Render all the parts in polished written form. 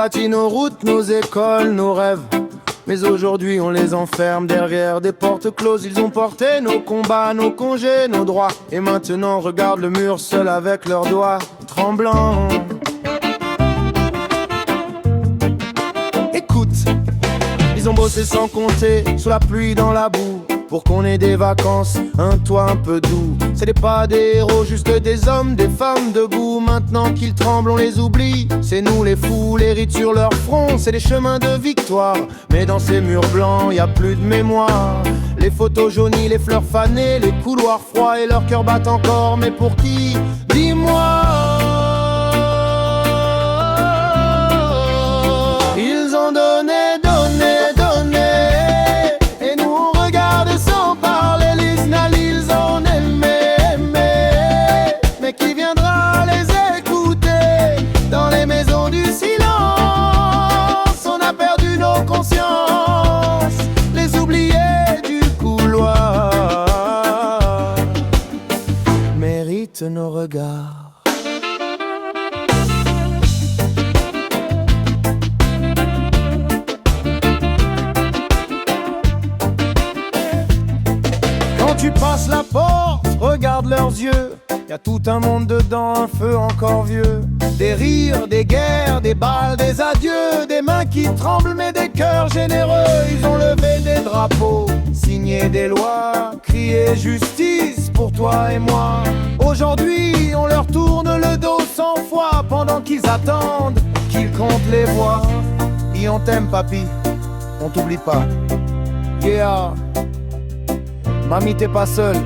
bâti nos routes, nos écoles, nos rêves. Mais aujourd'hui on les enferme derrière des portes closes. Ils ont porté nos combats, nos congés, nos droits. Et maintenant regarde le mur seul avec leurs doigts tremblants. Écoute, ils ont bossé sans compter, sous la pluie, dans la boue, pour qu'on ait des vacances, un toit un peu doux. C'est pas des héros, juste des hommes, des femmes debout. Maintenant qu'ils tremblent, on les oublie. C'est nous les fous, les rides sur leur front. C'est des chemins de victoire, mais dans ces murs blancs, y a plus de mémoire. Les photos jaunies, les fleurs fanées, les couloirs froids et leurs cœurs battent encore. Mais pour qui? Dis-moi. Ils ont donné. Et nous on regarde sans parler. Ils ont aimé. Mais qui viendra les écouter? Dans les maisons du silence, on a perdu nos consciences. Les oubliés du couloir méritent nos regards. Tu passes la porte, regarde leurs yeux. Y a tout un monde dedans, un feu encore vieux. Des rires, des guerres, des balles, des adieux. Des mains qui tremblent mais des cœurs généreux. Ils ont levé des drapeaux, signé des lois, crié justice pour toi et moi. Aujourd'hui on leur tourne le dos 100 fois, pendant qu'ils attendent, qu'ils comptent les voix. Et on t'aime papi, on t'oublie pas. Yeah. Mamie, t'es pas seule,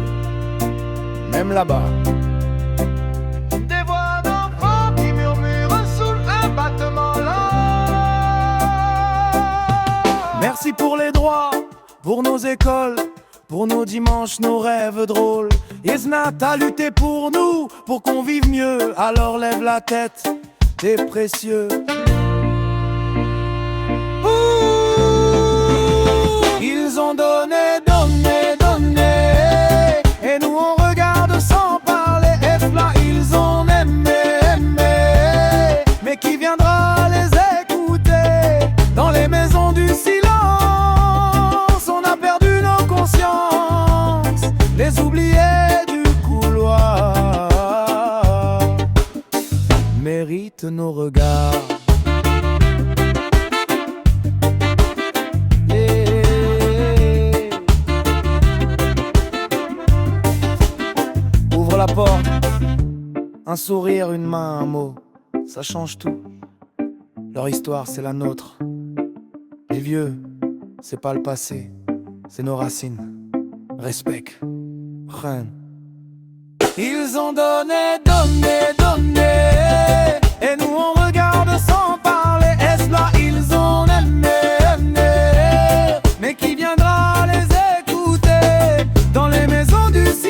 même là-bas. Des voix d'enfants qui murmurent sous le battement lent. Merci pour les droits, pour nos écoles, pour nos dimanches, nos rêves drôles. Yesna, t'as lutté pour nous, pour qu'on vive mieux. Alors lève la tête, t'es précieux. Ouh, ils ont donné. Et nous on regarde sans parler. Et là ils ont aimé. Mais qui viendra les écouter? Dans les maisons du silence, on a perdu nos consciences. Les oubliés du couloir méritent nos regards. La porte, un sourire, une main, un mot, ça change tout. Leur histoire, c'est la nôtre. Les vieux, c'est pas le passé, c'est nos racines. Respect, reine. Ils ont donné. Et nous on regarde sans parler. Est-ce là ils ont aimé. Mais qui viendra les écouter? Dans les maisons du silence,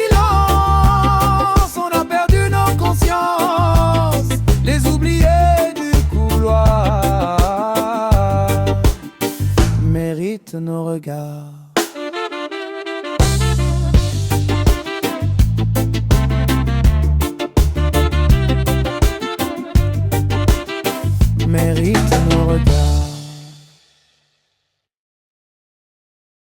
les oubliés du couloir méritent nos regards. Méritent nos regards.